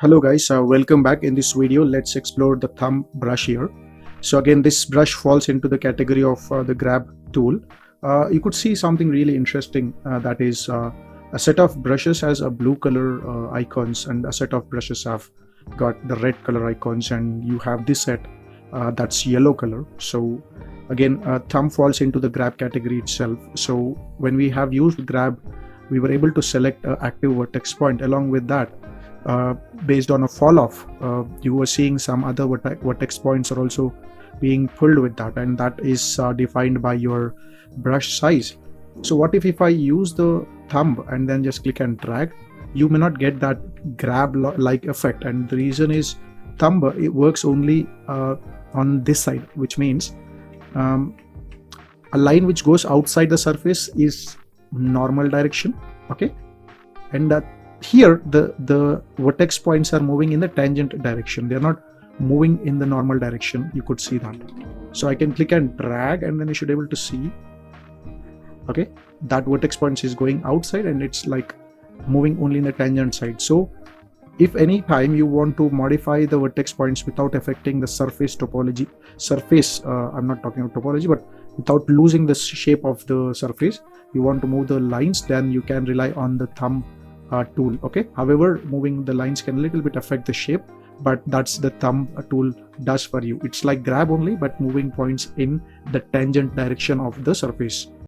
Hello guys, welcome back. In this video let's explore the thumb brush here. So again, this brush falls into the category of the grab tool. You could see something really interesting, that is a set of brushes has a blue color icons, and a set of brushes have got the red color icons, and you have this set that's yellow color. So again, thumb falls into the grab category itself. So when we have used grab, we were able to select an active vertex point. Along with that, based on a fall off, you were seeing some other vertex points are also being pulled with that, and that is defined by your brush size. So what if I use the thumb and then just click and drag? You may not get that grab like effect, and the reason is thumb, it works only on this side, which means a line which goes outside the surface is normal direction, okay, and here the vertex points are moving in the tangent direction. They're not moving in the normal direction. You could see that. So I can click and drag, and then you should be able to see, okay, that vertex points is going outside and it's like moving only in the tangent side. So if any time you want to modify the vertex points without affecting the surface topology, I'm not talking about topology, but without losing the shape of the surface, you want to move the lines, then you can rely on the thumb tool, okay. However, moving the lines can a little bit affect the shape, but that's the thumb tool does for you. It's like grab only, but moving points in the tangent direction of the surface.